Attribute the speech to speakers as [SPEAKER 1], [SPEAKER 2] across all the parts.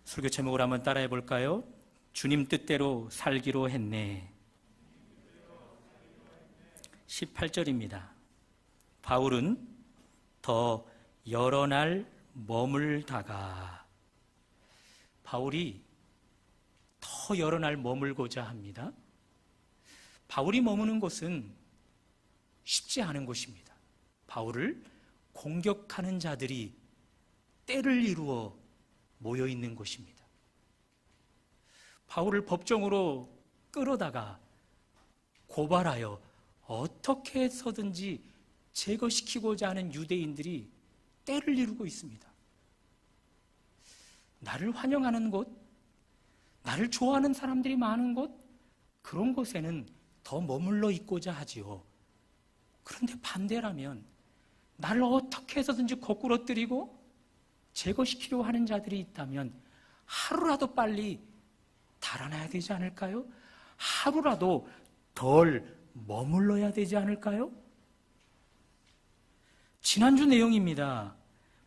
[SPEAKER 1] 설교 제목을 한번 따라해 볼까요? 주님 뜻대로 살기로 했네. 18절입니다. 바울은 더 여러 날 머물다가, 바울이 더 여러 날 머물고자 합니다. 바울이 머무는 곳은 쉽지 않은 곳입니다. 바울을 공격하는 자들이 때를 이루어 모여 있는 곳입니다. 바울을 법정으로 끌어다가 고발하여 어떻게 해서든지 제거시키고자 하는 유대인들이 때를 이루고 있습니다. 나를 환영하는 곳, 나를 좋아하는 사람들이 많은 곳, 그런 곳에는 더 머물러 있고자 하지요. 그런데 반대라면 나를 어떻게 해서든지 거꾸러뜨리고 제거시키려고 하는 자들이 있다면 하루라도 빨리 달아나야 되지 않을까요? 하루라도 덜 머물러야 되지 않을까요? 지난주 내용입니다.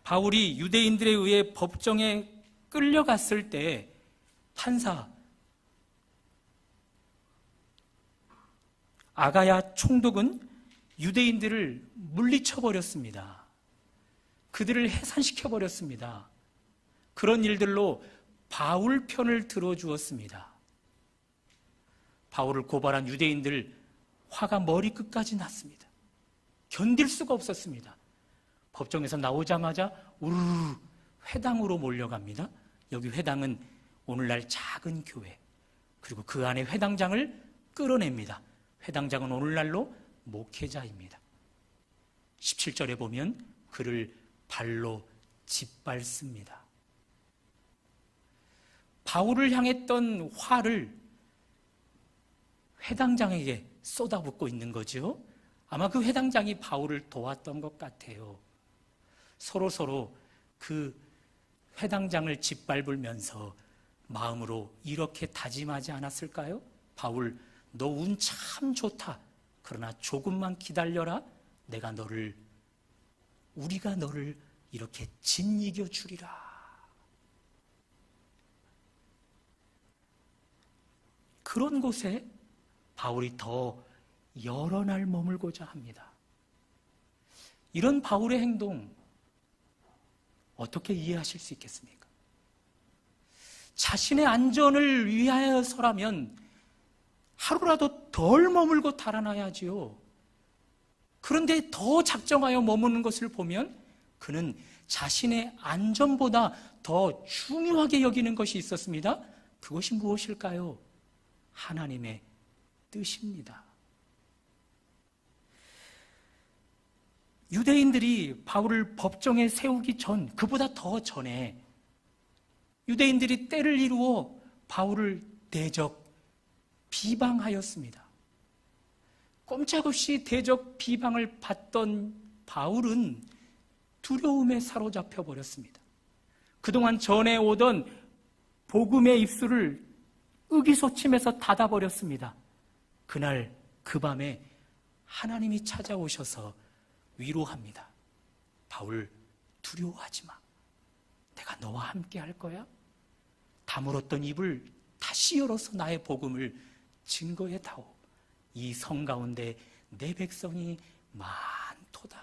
[SPEAKER 1] 바울이 유대인들에 의해 법정에 끌려갔을 때 판사 아가야 총독은 유대인들을 물리쳐버렸습니다. 그들을 해산시켜버렸습니다. 그런 일들로 바울 편을 들어주었습니다. 바울을 고발한 유대인들 화가 머리끝까지 났습니다. 견딜 수가 없었습니다. 법정에서 나오자마자 우르르 회당으로 몰려갑니다. 여기 회당은 오늘날 작은 교회, 그리고 그 안에 회당장을 끌어냅니다. 회당장은 오늘날로 목회자입니다. 17절에 보면 그를 발로 짓밟습니다. 바울을 향했던 화를 회당장에게 쏟아붓고 있는 거죠. 아마 그 회당장이 바울을 도왔던 것 같아요. 서로 그 회당장을 짓밟으면서 마음으로 이렇게 다짐하지 않았을까요? 바울, 너 운 참 좋다. 그러나 조금만 기다려라. 우리가 너를 이렇게 짓이겨 주리라. 그런 곳에 바울이 더 여러 날 머물고자 합니다. 이런 바울의 행동 어떻게 이해하실 수 있겠습니까? 자신의 안전을 위하여서라면 하루라도 덜 머물고 달아나야지요. 그런데 더 작정하여 머무는 것을 보면 그는 자신의 안전보다 더 중요하게 여기는 것이 있었습니다. 그것이 무엇일까요? 하나님의 뜻입니다. 유대인들이 바울을 법정에 세우기 전, 그보다 더 전에 유대인들이 때를 이루어 바울을 대적 비방하였습니다. 꼼짝없이 대적 비방을 받던 바울은 두려움에 사로잡혀 버렸습니다. 그동안 전해오던 복음의 입술을 의기소침해서 닫아버렸습니다. 그날 그 밤에 하나님이 찾아오셔서 위로합니다. 바울, 두려워하지 마. 내가 너와 함께 할 거야. 다물었던 입을 다시 열어서 나의 복음을 증거해 다오. 이 성 가운데 내 백성이 많도다.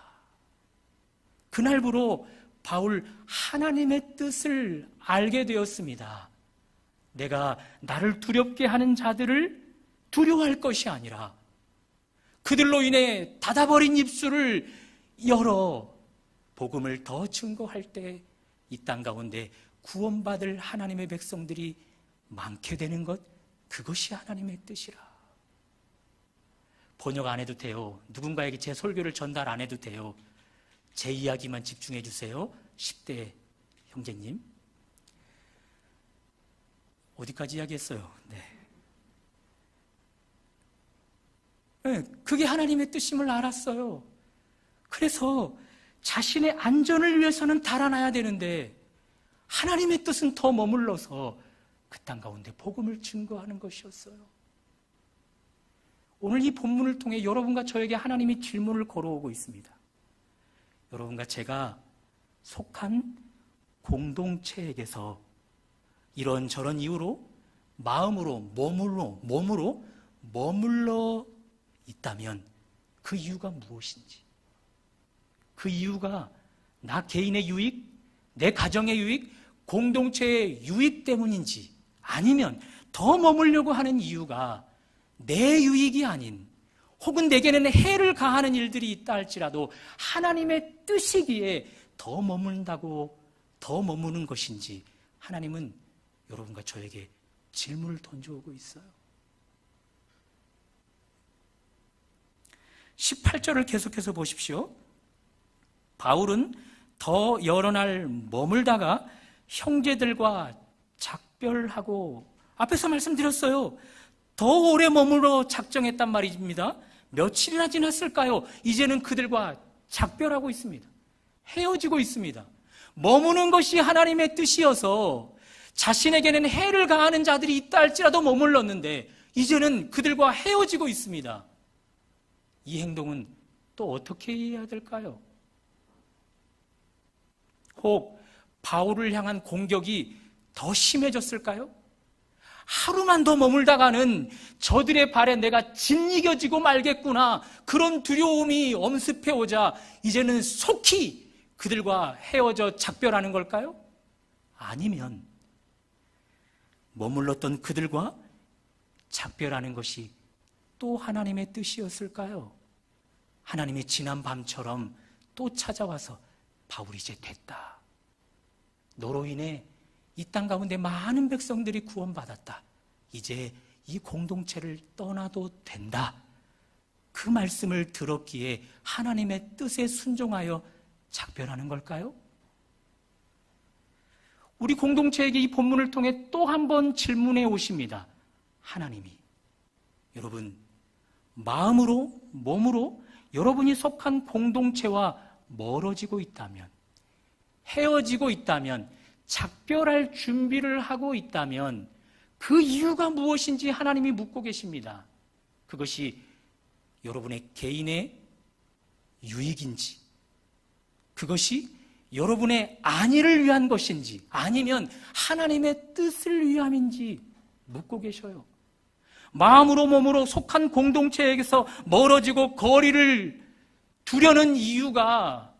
[SPEAKER 1] 그날부로 바울 하나님의 뜻을 알게 되었습니다. 내가 나를 두렵게 하는 자들을 두려워할 것이 아니라 그들로 인해 닫아버린 입술을 열어 복음을 더 증거할 때 이 땅 가운데 구원받을 하나님의 백성들이 많게 되는 것, 그것이 하나님의 뜻이라. 번역 안 해도 돼요. 누군가에게 제 설교를 전달 안 해도 돼요. 제 이야기만 집중해 주세요. 10대 형제님. 어디까지 이야기했어요? 네, 그게 하나님의 뜻임을 알았어요. 그래서 자신의 안전을 위해서는 달아나야 되는데 하나님의 뜻은 더 머물러서 그 땅 가운데 복음을 증거하는 것이었어요. 오늘 이 본문을 통해 여러분과 저에게 하나님이 질문을 걸어오고 있습니다. 여러분과 제가 속한 공동체에게서 이런저런 이유로 마음으로, 몸으로 머물러 있다면 그 이유가 무엇인지, 그 이유가 나 개인의 유익, 내 가정의 유익, 공동체의 유익 때문인지, 아니면 더 머물려고 하는 이유가 내 유익이 아닌, 혹은 내게는 해를 가하는 일들이 있다 할지라도 하나님의 뜻이기에 더 머무는 것인지, 하나님은 여러분과 저에게 질문을 던져오고 있어요. 18절을 계속해서 보십시오. 바울은 더 여러 날 머물다가 형제들과 작별하고, 앞에서 말씀드렸어요. 더 오래 머물러 작정했단 말입니다. 며칠이나 지났을까요? 이제는 그들과 작별하고 있습니다. 헤어지고 있습니다. 머무는 것이 하나님의 뜻이어서 자신에게는 해를 가하는 자들이 있다 할지라도 머물렀는데 이제는 그들과 헤어지고 있습니다. 이 행동은 또 어떻게 이해해야 될까요? 혹 바울을 향한 공격이 더 심해졌을까요? 하루만 더 머물다가는 저들의 발에 내가 짓이겨지고 말겠구나, 그런 두려움이 엄습해오자 이제는 속히 그들과 헤어져 작별하는 걸까요? 아니면 머물렀던 그들과 작별하는 것이 또 하나님의 뜻이었을까요? 하나님이 지난 밤처럼 또 찾아와서 바울이 이제 됐다, 너로 인해 이 땅 가운데 많은 백성들이 구원받았다, 이제 이 공동체를 떠나도 된다, 그 말씀을 들었기에 하나님의 뜻에 순종하여 작별하는 걸까요? 우리 공동체에게 이 본문을 통해 또 한 번 질문해 오십니다. 하나님이 여러분 마음으로, 몸으로 여러분이 속한 공동체와 멀어지고 있다면, 헤어지고 있다면, 작별할 준비를 하고 있다면 그 이유가 무엇인지 하나님이 묻고 계십니다. 그것이 여러분의 개인의 유익인지, 그것이 여러분의 안위를 위한 것인지, 아니면 하나님의 뜻을 위함인지 묻고 계셔요. 마음으로 몸으로 속한 공동체에게서 멀어지고 거리를 두려는 이유가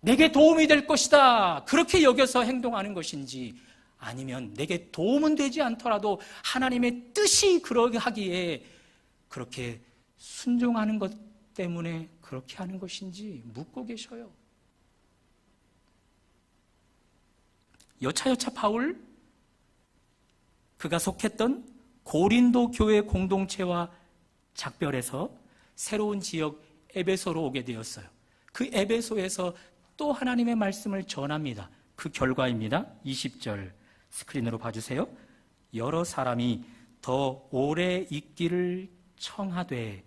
[SPEAKER 1] 내게 도움이 될 것이다, 그렇게 여겨서 행동하는 것인지, 아니면 내게 도움은 되지 않더라도 하나님의 뜻이 그러게 하기에 그렇게 순종하는 것 때문에 그렇게 하는 것인지 묻고 계셔요. 여차여차 바울, 그가 속했던 고린도 교회 공동체와 작별해서 새로운 지역 에베소로 오게 되었어요. 그 에베소에서 또 하나님의 말씀을 전합니다. 그 결과입니다. 20절 스크린으로 봐주세요. 여러 사람이 더 오래 있기를 청하되,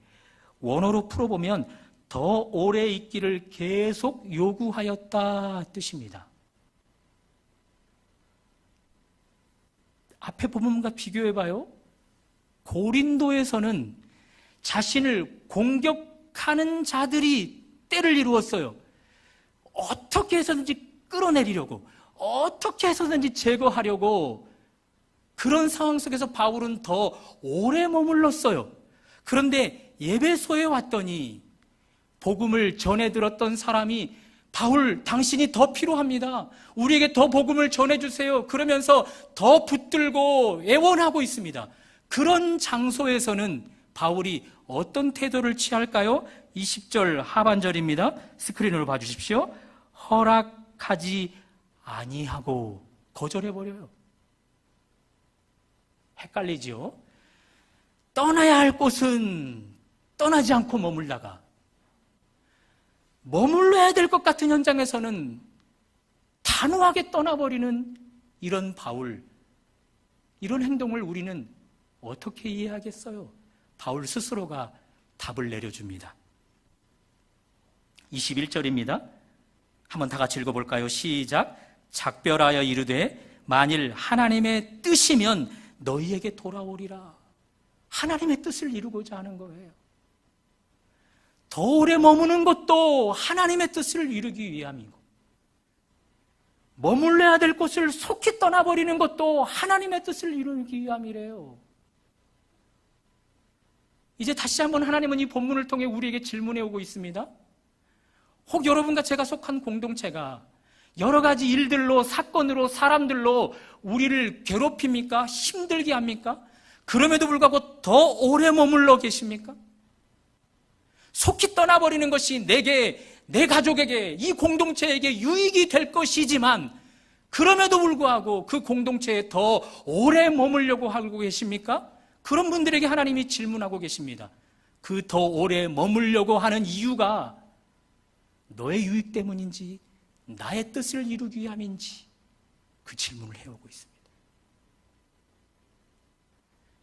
[SPEAKER 1] 원어로 풀어보면 더 오래 있기를 계속 요구하였다 뜻입니다. 앞에 본문과 비교해봐요. 고린도에서는 자신을 공격하는 자들이 때를 이루었어요. 어떻게 해서든지 끌어내리려고, 어떻게 해서든지 제거하려고, 그런 상황 속에서 바울은 더 오래 머물렀어요. 그런데 에베소에 왔더니 복음을 전해 들었던 사람이, 바울 당신이 더 필요합니다, 우리에게 더 복음을 전해주세요, 그러면서 더 붙들고 애원하고 있습니다. 그런 장소에서는 바울이 어떤 태도를 취할까요? 20절 하반절입니다. 스크린으로 봐주십시오. 허락하지 아니하고 거절해버려요. 헷갈리지요? 떠나야 할 곳은 떠나지 않고 머물다가, 머물러야 될 것 같은 현장에서는 단호하게 떠나버리는 이런 바울, 이런 행동을 우리는 어떻게 이해하겠어요? 바울 스스로가 답을 내려줍니다. 21절입니다. 한번 다 같이 읽어볼까요? 시작. 작별하여 이르되 만일 하나님의 뜻이면 너희에게 돌아오리라. 하나님의 뜻을 이루고자 하는 거예요. 더 오래 머무는 것도 하나님의 뜻을 이루기 위함이고, 머물러야 될 곳을 속히 떠나버리는 것도 하나님의 뜻을 이루기 위함이래요. 이제 다시 한번 하나님은 이 본문을 통해 우리에게 질문해 오고 있습니다. 혹 여러분과 제가 속한 공동체가 여러 가지 일들로, 사건으로, 사람들로 우리를 괴롭힙니까? 힘들게 합니까? 그럼에도 불구하고 더 오래 머물러 계십니까? 속히 떠나버리는 것이 내게, 내 가족에게, 이 공동체에게 유익이 될 것이지만 그럼에도 불구하고 그 공동체에 더 오래 머물려고 하고 계십니까? 그런 분들에게 하나님이 질문하고 계십니다. 그 더 오래 머물려고 하는 이유가 너의 유익 때문인지 나의 뜻을 이루기 위함인지 그 질문을 해오고 있습니다.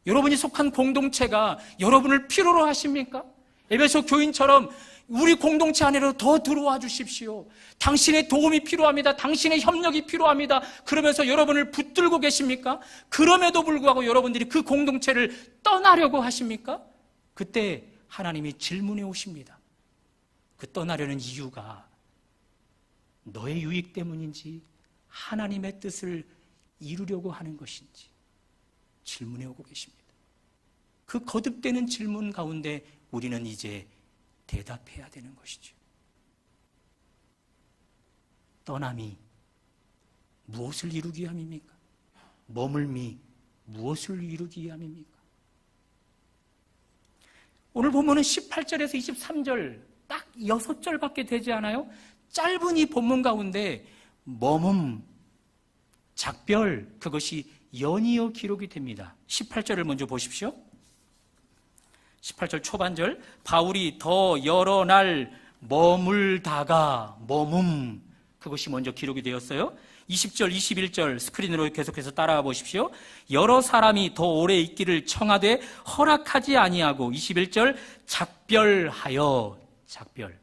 [SPEAKER 1] 여러분이 속한 공동체가 여러분을 필요로 하십니까? 에베소 교인처럼 우리 공동체 안으로 더 들어와 주십시오. 당신의 도움이 필요합니다. 당신의 협력이 필요합니다. 그러면서 여러분을 붙들고 계십니까? 그럼에도 불구하고 여러분들이 그 공동체를 떠나려고 하십니까? 그때 하나님이 질문해 오십니다. 그 떠나려는 이유가 너의 유익 때문인지 하나님의 뜻을 이루려고 하는 것인지 질문해 오고 계십니다. 그 거듭되는 질문 가운데 우리는 이제 대답해야 되는 것이죠. 떠남이 무엇을 이루기 위함입니까? 머물미 무엇을 이루기 위함입니까? 오늘 본문은 18절에서 23절 딱 6절밖에 되지 않아요? 짧은 이 본문 가운데 머문, 작별, 그것이 연이어 기록이 됩니다. 18절을 먼저 보십시오. 18절 초반절, 바울이 더 여러 날 머물다가, 머문, 그것이 먼저 기록이 되었어요. 20절, 21절 스크린으로 계속해서 따라와 보십시오. 여러 사람이 더 오래 있기를 청하되 허락하지 아니하고, 21절 작별하여, 작별.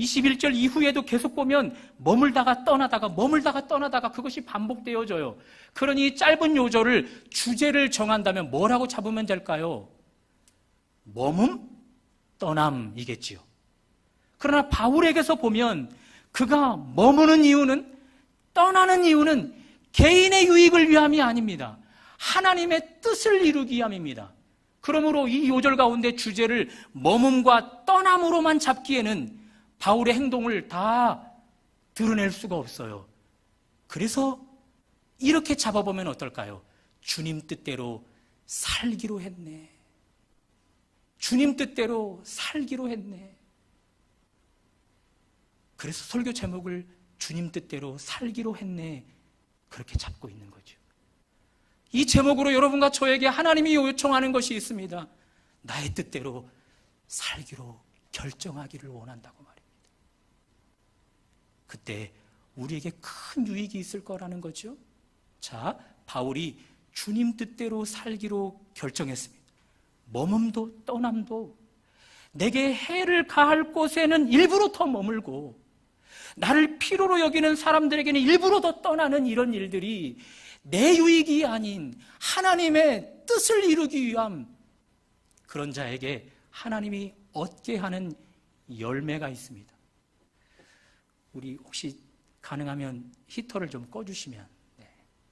[SPEAKER 1] 21절 이후에도 계속 보면 머물다가 떠나다가 그것이 반복되어져요. 그러니 짧은 요절을, 주제를 정한다면 뭐라고 잡으면 될까요? 머문, 떠남이겠지요. 그러나 바울에게서 보면 그가 머무는 이유는, 떠나는 이유는 개인의 유익을 위함이 아닙니다. 하나님의 뜻을 이루기 위함입니다. 그러므로 이 요절 가운데 주제를 머문과 떠남으로만 잡기에는 바울의 행동을 다 드러낼 수가 없어요. 그래서 이렇게 잡아보면 어떨까요? 주님 뜻대로 살기로 했네. 주님 뜻대로 살기로 했네. 그래서 설교 제목을 주님 뜻대로 살기로 했네, 그렇게 잡고 있는 거죠. 이 제목으로 여러분과 저에게 하나님이 요청하는 것이 있습니다. 나의 뜻대로 살기로 결정하기를 원한다고 말입니다. 그때 우리에게 큰 유익이 있을 거라는 거죠. 자, 바울이 주님 뜻대로 살기로 결정했습니다. 머문도 떠남도 내게 해를 가할 곳에는 일부러 더 머물고, 나를 필요로 여기는 사람들에게는 일부러 더 떠나는 이런 일들이 내 유익이 아닌 하나님의 뜻을 이루기 위함, 그런 자에게 하나님이 얻게 하는 열매가 있습니다. 우리 혹시 가능하면 히터를 좀 꺼주시면, 네,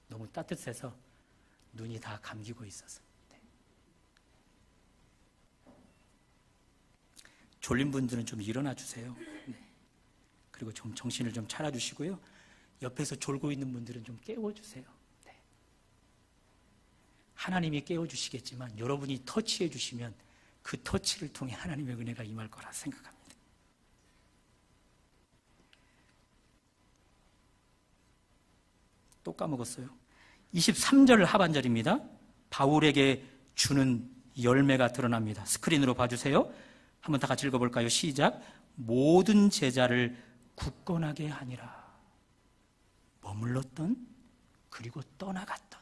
[SPEAKER 1] 너무 따뜻해서 눈이 다 감기고 있어서. 네. 졸린 분들은 좀 일어나 주세요. 네. 그리고 좀 정신을 좀 차려주시고요. 옆에서 졸고 있는 분들은 좀 깨워주세요. 네. 하나님이 깨워주시겠지만 여러분이 터치해 주시면 그 터치를 통해 하나님의 은혜가 임할 거라 생각합니다. 또 까먹었어요. 23절 하반절입니다. 바울에게 주는 열매가 드러납니다. 스크린으로 봐주세요. 한번 다 같이 읽어볼까요? 시작. 모든 제자를 굳건하게 하니라. 머물렀던, 그리고 떠나갔던,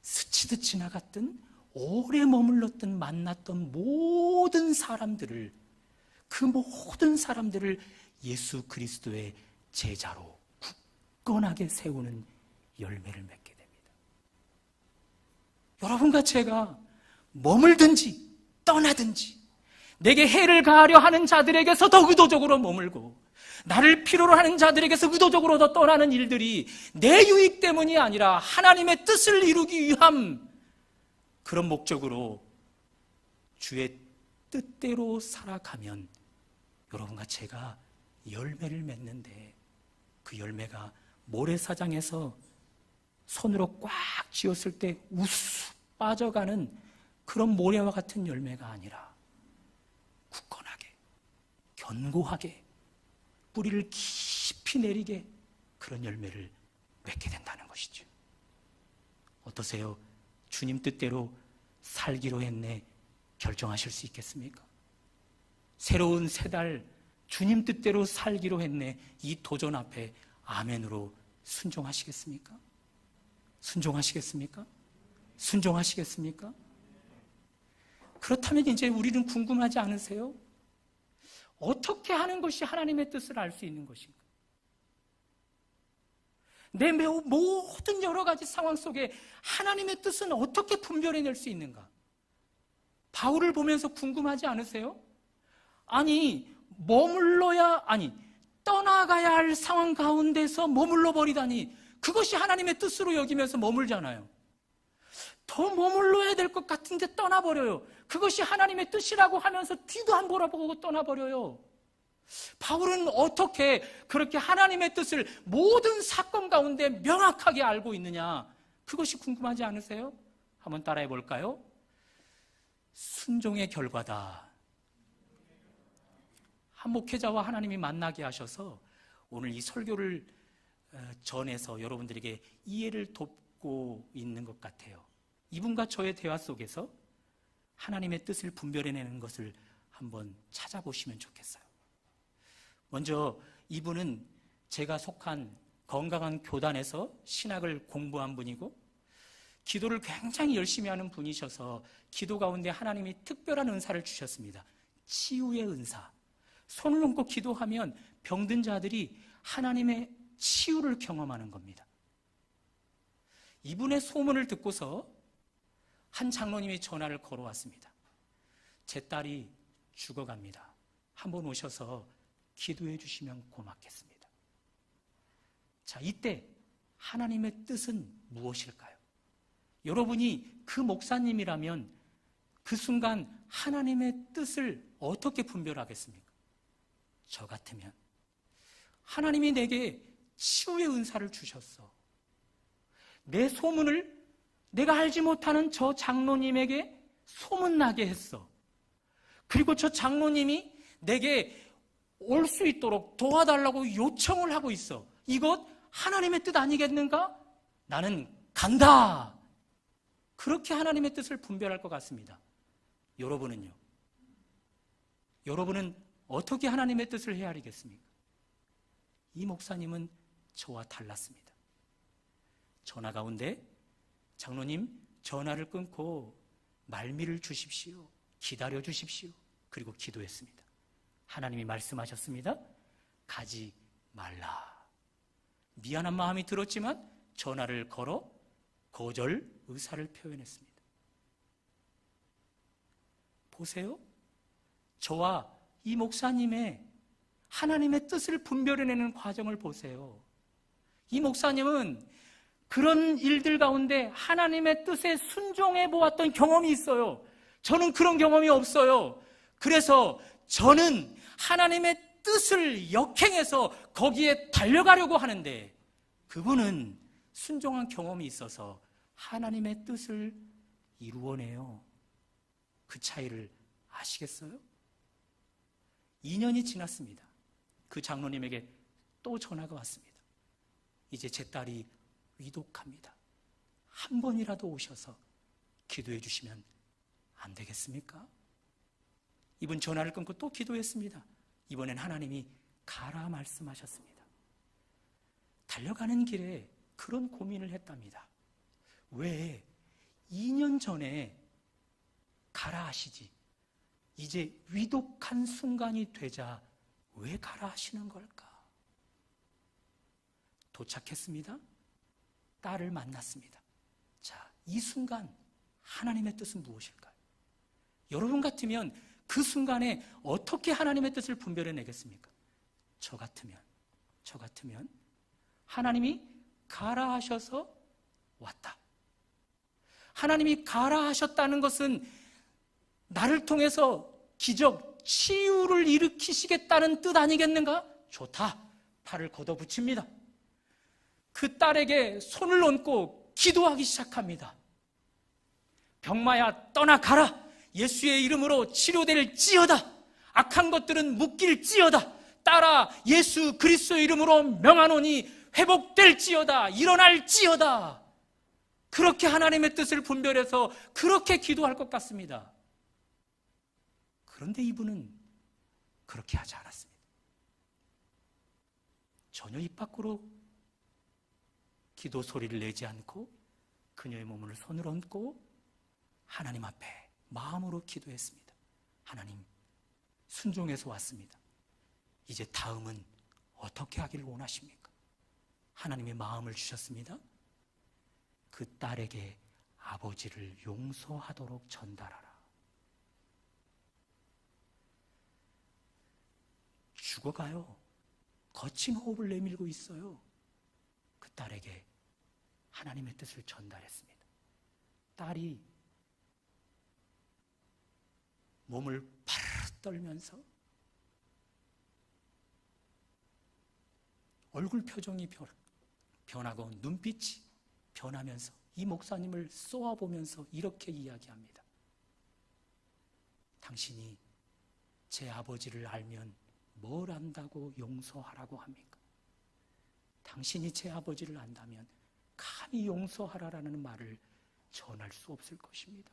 [SPEAKER 1] 스치듯 지나갔던, 오래 머물렀던, 만났던 모든 사람들을, 그 모든 사람들을 예수 그리스도의 제자로 굳건하게 세우는 열매를 맺게 됩니다. 여러분과 제가 머물든지 떠나든지 내게 해를 가하려 하는 자들에게서 더 의도적으로 머물고, 나를 필요로 하는 자들에게서 의도적으로 더 떠나는 일들이 내 유익 때문이 아니라 하나님의 뜻을 이루기 위함, 그런 목적으로 주의 뜻대로 살아가면 여러분과 제가 열매를 맺는데, 그 열매가 모래사장에서 손으로 꽉 쥐었을 때 우수 빠져가는 그런 모래와 같은 열매가 아니라 굳건하게, 견고하게, 뿌리를 깊이 내리게 그런 열매를 맺게 된다는 것이죠. 어떠세요? 주님 뜻대로 살기로 했네 결정하실 수 있겠습니까? 새로운 세 달 주님 뜻대로 살기로 했네, 이 도전 앞에 아멘으로 순종하시겠습니까? 순종하시겠습니까? 순종하시겠습니까? 그렇다면 이제 우리는 궁금하지 않으세요? 어떻게 하는 것이 하나님의 뜻을 알 수 있는 것인가? 내 모든 여러 가지 상황 속에 하나님의 뜻은 어떻게 분별해낼 수 있는가? 바울을 보면서 궁금하지 않으세요? 떠나가야 할 상황 가운데서 머물러 버리다니, 그것이 하나님의 뜻으로 여기면서 머물잖아요. 더 머물러야 될 것 같은데 떠나버려요. 그것이 하나님의 뜻이라고 하면서 뒤도 안 돌아보고 떠나버려요. 바울은 어떻게 그렇게 하나님의 뜻을 모든 사건 가운데 명확하게 알고 있느냐? 그것이 궁금하지 않으세요? 한번 따라해 볼까요? 순종의 결과다. 한 목회자와 하나님이 만나게 하셔서 오늘 이 설교를 전해서 여러분들에게 이해를 돕고 있는 것 같아요. 이분과 저의 대화 속에서 하나님의 뜻을 분별해내는 것을 한번 찾아보시면 좋겠어요. 먼저 이분은 제가 속한 건강한 교단에서 신학을 공부한 분이고 기도를 굉장히 열심히 하는 분이셔서 기도 가운데 하나님이 특별한 은사를 주셨습니다. 치유의 은사. 손을 얹고 기도하면 병든 자들이 하나님의 치유를 경험하는 겁니다. 이분의 소문을 듣고서 한 장로님이 전화를 걸어왔습니다. 제 딸이 죽어갑니다. 한번 오셔서 기도해 주시면 고맙겠습니다. 자, 이때 하나님의 뜻은 무엇일까요? 여러분이 그 목사님이라면 그 순간 하나님의 뜻을 어떻게 분별하겠습니까? 저 같으면 하나님이 내게 치유의 은사를 주셨어. 내 소문을 내가 알지 못하는 저 장로님에게 소문나게 했어. 그리고 저 장로님이 내게 올 수 있도록 도와달라고 요청을 하고 있어. 이것 하나님의 뜻 아니겠는가? 나는 간다. 그렇게 하나님의 뜻을 분별할 것 같습니다. 여러분은요? 여러분은 어떻게 하나님의 뜻을 헤아리겠습니까? 이 목사님은 저와 달랐습니다. 전화 가운데 장로님 전화를 끊고 말미를 주십시오. 기다려 주십시오. 그리고 기도했습니다. 하나님이 말씀하셨습니다. 가지 말라. 미안한 마음이 들었지만 전화를 걸어 거절 의사를 표현했습니다. 보세요. 저와 이 목사님의 하나님의 뜻을 분별해내는 과정을 보세요. 이 목사님은 그런 일들 가운데 하나님의 뜻에 순종해 보았던 경험이 있어요. 저는 그런 경험이 없어요. 그래서 저는 하나님의 뜻을 역행해서 거기에 달려가려고 하는데 그분은 순종한 경험이 있어서 하나님의 뜻을 이루어내요. 그 차이를 아시겠어요? 2년이 지났습니다. 그 장로님에게 또 전화가 왔습니다. 이제 제 딸이 위독합니다. 한 번이라도 오셔서 기도해 주시면 안 되겠습니까? 이분 전화를 끊고 또 기도했습니다. 이번엔 하나님이 가라 말씀하셨습니다. 달려가는 길에 그런 고민을 했답니다. 왜 2년 전에 가라 하시지 이제 위독한 순간이 되자 왜 가라 하시는 걸까? 도착했습니다. 딸을 만났습니다. 자, 이 순간 하나님의 뜻은 무엇일까요? 여러분 같으면 그 순간에 어떻게 하나님의 뜻을 분별해내겠습니까? 저 같으면 하나님이 가라 하셔서 왔다. 하나님이 가라 하셨다는 것은 나를 통해서 기적, 치유를 일으키시겠다는 뜻 아니겠는가? 좋다. 팔을 걷어붙입니다. 그 딸에게 손을 얹고 기도하기 시작합니다. 병마야 떠나가라. 예수의 이름으로 치료될지어다. 악한 것들은 묶일지어다. 딸아, 예수 그리스도의 이름으로 명하노니 회복될지어다. 일어날지어다. 그렇게 하나님의 뜻을 분별해서 그렇게 기도할 것 같습니다. 그런데 이분은 그렇게 하지 않았습니다. 전혀 입 밖으로 기도 소리를 내지 않고 그녀의 몸을 손을 얹고 하나님 앞에 마음으로 기도했습니다. 하나님, 순종해서 왔습니다. 이제 다음은 어떻게 하기를 원하십니까? 하나님의 마음을 주셨습니다. 그 딸에게 아버지를 용서하도록 전달하라. 죽어가요. 거친 호흡을 내밀고 있어요. 그 딸에게 하나님의 뜻을 전달했습니다. 딸이 몸을 파르르 떨면서 얼굴 표정이 변하고 눈빛이 변하면서 이 목사님을 쏘아보면서 이렇게 이야기합니다. 당신이 제 아버지를 알면 뭘 안다고 용서하라고 합니까? 당신이 제 아버지를 안다면 감히 용서하라라는 말을 전할 수 없을 것입니다.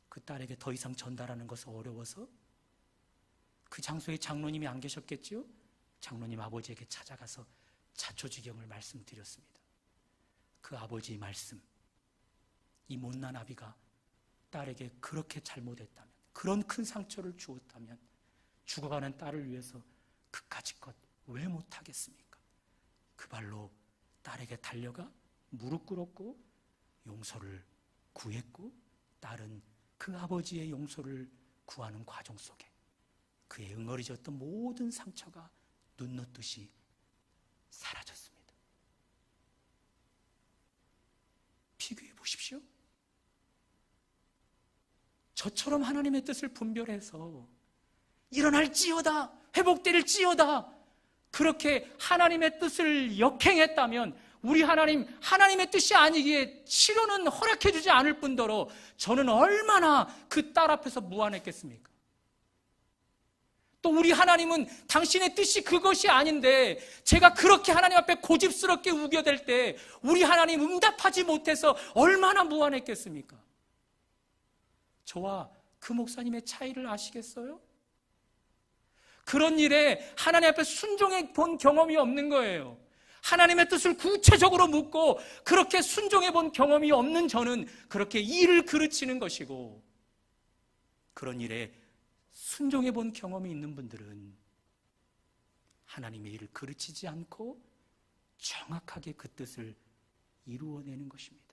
[SPEAKER 1] 그 딸에게 더 이상 전달하는 것은 어려워서 그 장소에 장로님이 안 계셨겠지요? 장로님 아버지에게 찾아가서 자초지경을 말씀드렸습니다. 그 아버지의 말씀, 이 못난 아비가 딸에게 그렇게 잘못했다면, 그런 큰 상처를 주었다면 죽어가는 딸을 위해서 그까짓 것 왜 못하겠습니까? 그 발로 딸에게 달려가 무릎 꿇었고 용서를 구했고, 딸은 그 아버지의 용서를 구하는 과정 속에 그의 응어리졌던 모든 상처가 눈 넣듯이 사라졌습니다. 비교해 보십시오. 저처럼 하나님의 뜻을 분별해서 일어날지어다, 회복될지어다, 그렇게 하나님의 뜻을 역행했다면 우리 하나님의 뜻이 아니기에 치료는 허락해주지 않을 뿐더러 저는 얼마나 그 딸 앞에서 무안했겠습니까? 또 우리 하나님은 당신의 뜻이 그것이 아닌데 제가 그렇게 하나님 앞에 고집스럽게 우겨댈 때 우리 하나님 응답하지 못해서 얼마나 무안했겠습니까? 저와 그 목사님의 차이를 아시겠어요? 그런 일에 하나님 앞에 순종해 본 경험이 없는 거예요. 하나님의 뜻을 구체적으로 묻고 그렇게 순종해 본 경험이 없는 저는 그렇게 일을 그르치는 것이고, 그런 일에 순종해 본 경험이 있는 분들은 하나님의 일을 그르치지 않고 정확하게 그 뜻을 이루어내는 것입니다.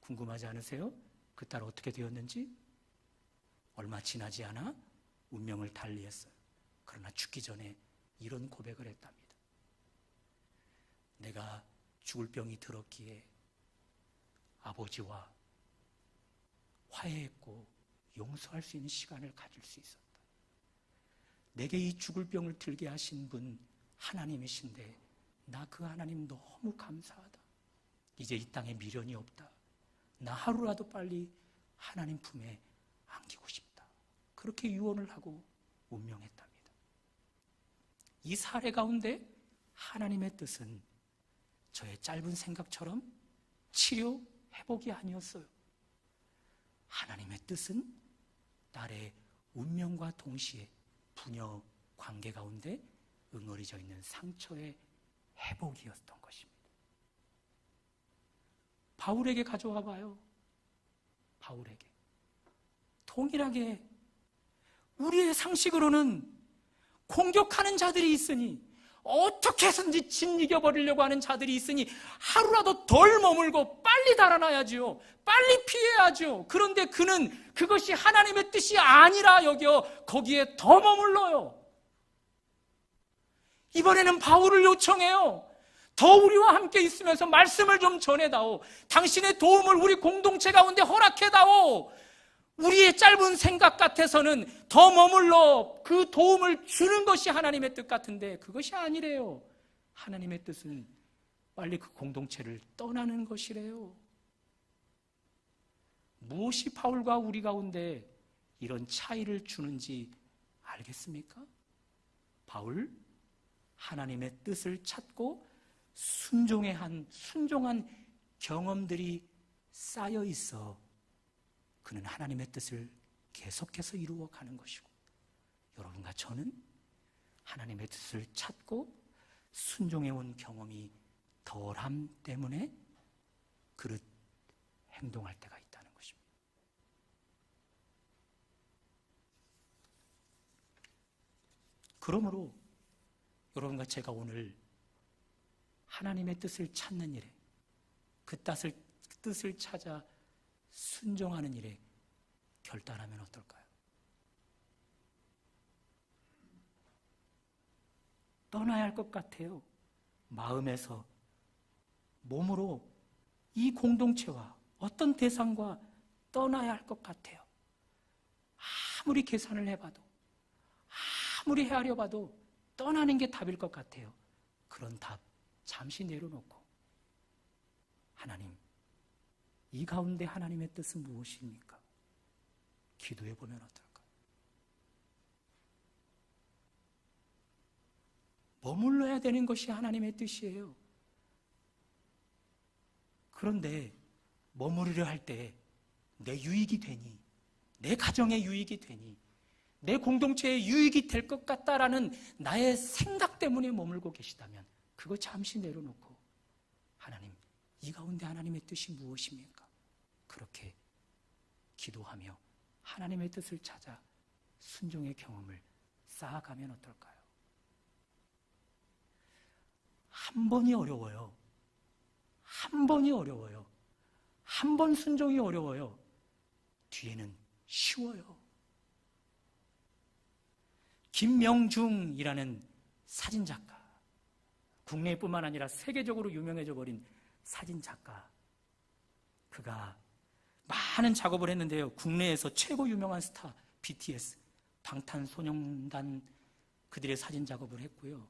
[SPEAKER 1] 궁금하지 않으세요? 그 딸 어떻게 되었는지? 얼마 지나지 않아 운명을 달리했어요. 그러나 죽기 전에 이런 고백을 했답니다. 내가 죽을 병이 들었기에 아버지와 화해했고 용서할 수 있는 시간을 가질 수 있었다. 내게 이 죽을 병을 들게 하신 분 하나님이신데 나 그 하나님 너무 감사하다. 이제 이 땅에 미련이 없다. 나 하루라도 빨리 하나님 품에 안기고 싶다. 그렇게 유언을 하고 운명했답니다. 이 사례 가운데 하나님의 뜻은 저의 짧은 생각처럼 치료, 회복이 아니었어요. 하나님의 뜻은 딸의 운명과 동시에 부녀 관계 가운데 응어리져 있는 상처의 회복이었던 것입니다. 바울에게 가져와 봐요. 바울에게. 동일하게 우리의 상식으로는 공격하는 자들이 있으니 어떻게 해서든지 짓이겨버리려고 하는 자들이 있으니 하루라도 덜 머물고 빨리 달아나야지요. 빨리 피해야죠. 그런데 그는 그것이 하나님의 뜻이 아니라 여겨 거기에 더 머물러요. 이번에는 바울을 요청해요. 더 우리와 함께 있으면서 말씀을 좀 전해다오. 당신의 도움을 우리 공동체 가운데 허락해다오. 우리의 짧은 생각 같아서는 더 머물러 그 도움을 주는 것이 하나님의 뜻 같은데 그것이 아니래요. 하나님의 뜻은 빨리 그 공동체를 떠나는 것이래요. 무엇이 바울과 우리 가운데 이런 차이를 주는지 알겠습니까? 바울, 하나님의 뜻을 찾고 순종한 경험들이 쌓여 있어 그는 하나님의 뜻을 계속해서 이루어가는 것이고, 여러분과 저는 하나님의 뜻을 찾고 순종해온 경험이 덜함 때문에 그릇 행동할 때가 있다는 것입니다. 그러므로 여러분과 제가 오늘 하나님의 뜻을 찾는 일에, 그 뜻을 찾아 순종하는 일에 결단하면 어떨까요? 떠나야 할 것 같아요. 마음에서, 몸으로 이 공동체와 어떤 대상과 떠나야 할 것 같아요. 아무리 계산을 해봐도, 아무리 헤아려 봐도 떠나는 게 답일 것 같아요. 그런 답 잠시 내려놓고, 하나님, 이 가운데 하나님의 뜻은 무엇입니까? 기도해 보면 어떨까요? 머물러야 되는 것이 하나님의 뜻이에요. 그런데 머무르려 할 때 내 유익이 되니, 내 가정의 유익이 되니, 내 공동체의 유익이 될 것 같다라는 나의 생각 때문에 머물고 계시다면 그거 잠시 내려놓고, 하나님, 이 가운데 하나님의 뜻이 무엇입니까? 그렇게 기도하며 하나님의 뜻을 찾아 순종의 경험을 쌓아가면 어떨까요? 한 번이 어려워요. 한 번이 어려워요. 한 번 순종이 어려워요. 뒤에는 쉬워요. 김명중이라는 사진작가, 국내뿐만 아니라 세계적으로 유명해져 버린 사진작가, 그가 많은 작업을 했는데요. 국내에서 최고 유명한 스타 BTS, 방탄소년단, 그들의 사진 작업을 했고요.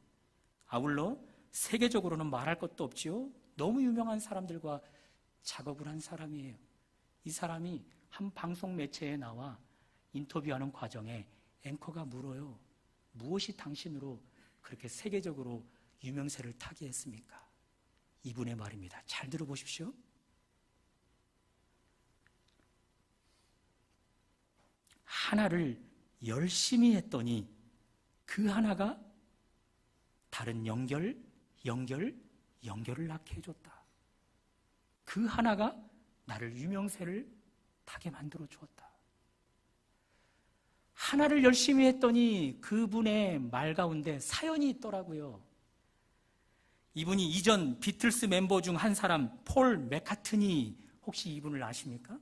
[SPEAKER 1] 아울러 세계적으로는 말할 것도 없지요. 너무 유명한 사람들과 작업을 한 사람이에요. 이 사람이 한 방송 매체에 나와 인터뷰하는 과정에 앵커가 물어요. 무엇이 당신으로 그렇게 세계적으로 유명세를 타게 했습니까? 이분의 말입니다. 잘 들어보십시오. 하나를 열심히 했더니 그 하나가 다른 연결을 낳게 해줬다. 그 하나가 나를 유명세를 타게 만들어 주었다. 하나를 열심히 했더니 그분의 말 가운데 사연이 있더라고요. 이분이 이전 비틀스 멤버 중 한 사람, 폴 맥카트니, 혹시 이분을 아십니까?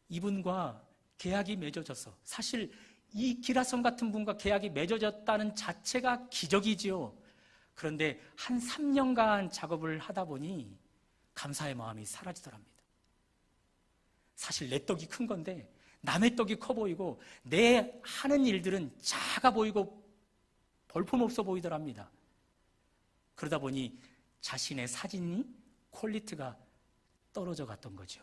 [SPEAKER 1] 이분과 계약이 맺어져서, 사실 이 기라성 같은 분과 계약이 맺어졌다는 자체가 기적이지요. 그런데 한 3년간 작업을 하다 보니 감사의 마음이 사라지더랍니다. 사실 내 떡이 큰 건데 남의 떡이 커 보이고 내 하는 일들은 작아 보이고 볼품없어 보이더랍니다. 그러다 보니 자신의 사진이 퀄리티가 떨어져 갔던 거죠.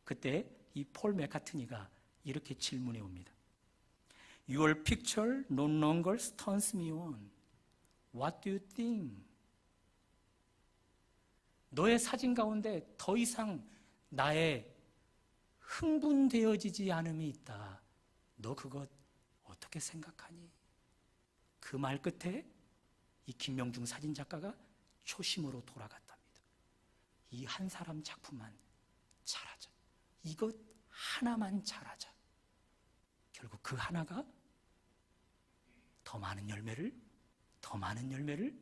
[SPEAKER 1] 그때 이 폴 맥카트니가 이렇게 질문해 옵니다. Your picture no longer turns me on. What do you think? 너의 사진 가운데 더 이상 나의 흥분되어지지 않음이 있다. 너 그것 어떻게 생각하니? 그 말 끝에 이 김명중 사진작가가 초심으로 돌아갔답니다. 이 한 사람 작품만 잘하자. 이것 하나만 잘하자. 결국 그 하나가 더 많은 열매를 더 많은 열매를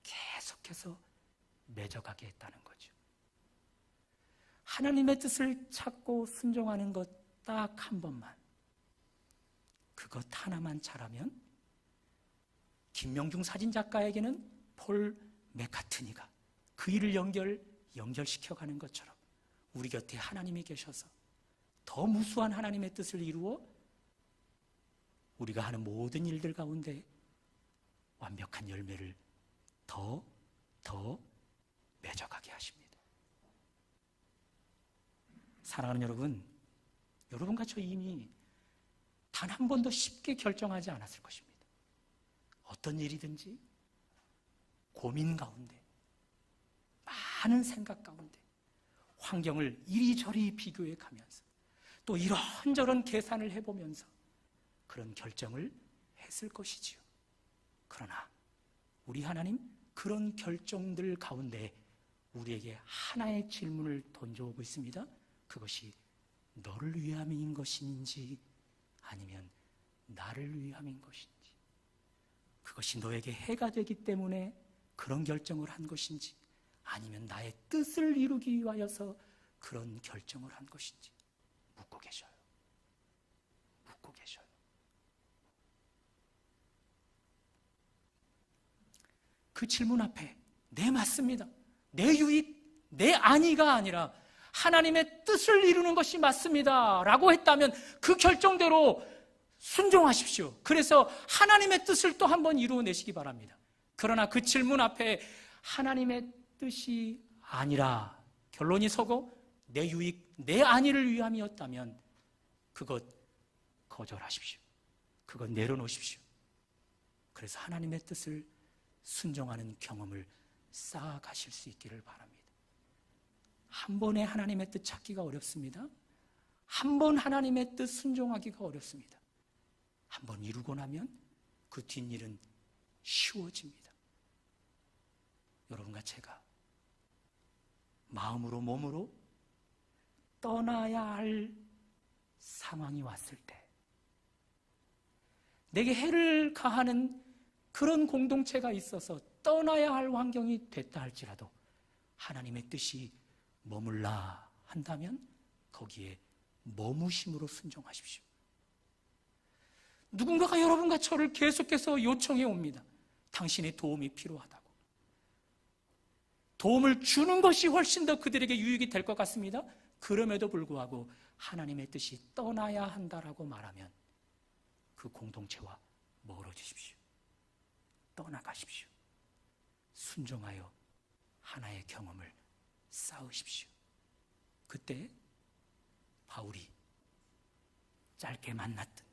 [SPEAKER 1] 계속해서 맺어가게 했다는 거죠. 하나님의 뜻을 찾고 순종하는 것 딱 한 번만, 그것 하나만 잘하면 김명중 사진작가에게는 폴 맥카트니가 그 일을 연결시켜가는 것처럼 우리 곁에 하나님이 계셔서 더 무수한 하나님의 뜻을 이루어 우리가 하는 모든 일들 가운데 완벽한 열매를 더 맺어가게 하십니다. 사랑하는 여러분, 여러분과 저 이미 단 한 번도 쉽게 결정하지 않았을 것입니다. 어떤 일이든지 고민 가운데, 많은 생각 가운데, 환경을 이리저리 비교해 가면서 또 이런저런 계산을 해보면서 그런 결정을 했을 것이지요. 그러나 우리 하나님 그런 결정들 가운데 우리에게 하나의 질문을 던져오고 있습니다. 그것이 너를 위함인 것인지 아니면 나를 위함인 것인지, 그것이 너에게 해가 되기 때문에 그런 결정을 한 것인지 아니면 나의 뜻을 이루기 위하여서 그런 결정을 한 것인지 묻고 계셔요. 묻고 계셔요. 그 질문 앞에 네, 맞습니다, 내 유익, 내 안위가 아니라 하나님의 뜻을 이루는 것이 맞습니다 라고 했다면 그 결정대로 순종하십시오. 그래서 하나님의 뜻을 또 한번 이루어내시기 바랍니다. 그러나 그 질문 앞에 하나님의 뜻이 아니라 결론이 서고 내 유익, 내 안위를 위함이었다면 그것 거절하십시오. 그것 내려놓으십시오. 그래서 하나님의 뜻을 순종하는 경험을 쌓아가실 수 있기를 바랍니다. 한 번에 하나님의 뜻 찾기가 어렵습니다. 한 번 하나님의 뜻 순종하기가 어렵습니다. 한 번 이루고 나면 그 뒷일은 쉬워집니다. 여러분과 제가 마음으로 몸으로 떠나야 할 상황이 왔을 때, 내게 해를 가하는 그런 공동체가 있어서 떠나야 할 환경이 됐다 할지라도 하나님의 뜻이 머물라 한다면 거기에 머무심으로 순종하십시오. 누군가가 여러분과 저를 계속해서 요청해 옵니다. 당신의 도움이 필요하다고. 도움을 주는 것이 훨씬 더 그들에게 유익이 될 것 같습니다. 그럼에도 불구하고 하나님의 뜻이 떠나야 한다라고 말하면 그 공동체와 멀어지십시오. 떠나가십시오. 순종하여 하나의 경험을 쌓으십시오. 그때 바울이 짧게 만났든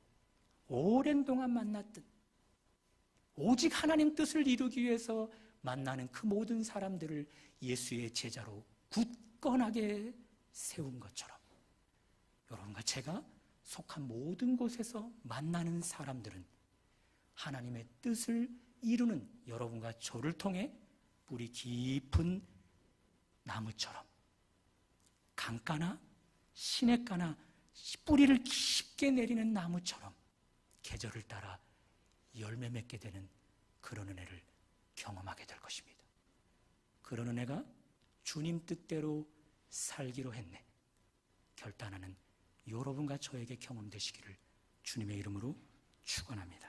[SPEAKER 1] 오랜 동안 만났든 오직 하나님 뜻을 이루기 위해서 만나는 그 모든 사람들을 예수의 제자로 굳건하게 세운 것처럼 여러분과 제가 속한 모든 곳에서 만나는 사람들은 하나님의 뜻을 이루는 여러분과 저를 통해 뿌리 깊은 나무처럼 강가나 시냇가나 뿌리를 깊게 내리는 나무처럼 계절을 따라 열매 맺게 되는 그런 은혜를 경험하게 될 것입니다. 그런 은혜가 주님 뜻대로 살기로 했네 결단하는 여러분과 저에게 경험되시기를 주님의 이름으로 축원합니다.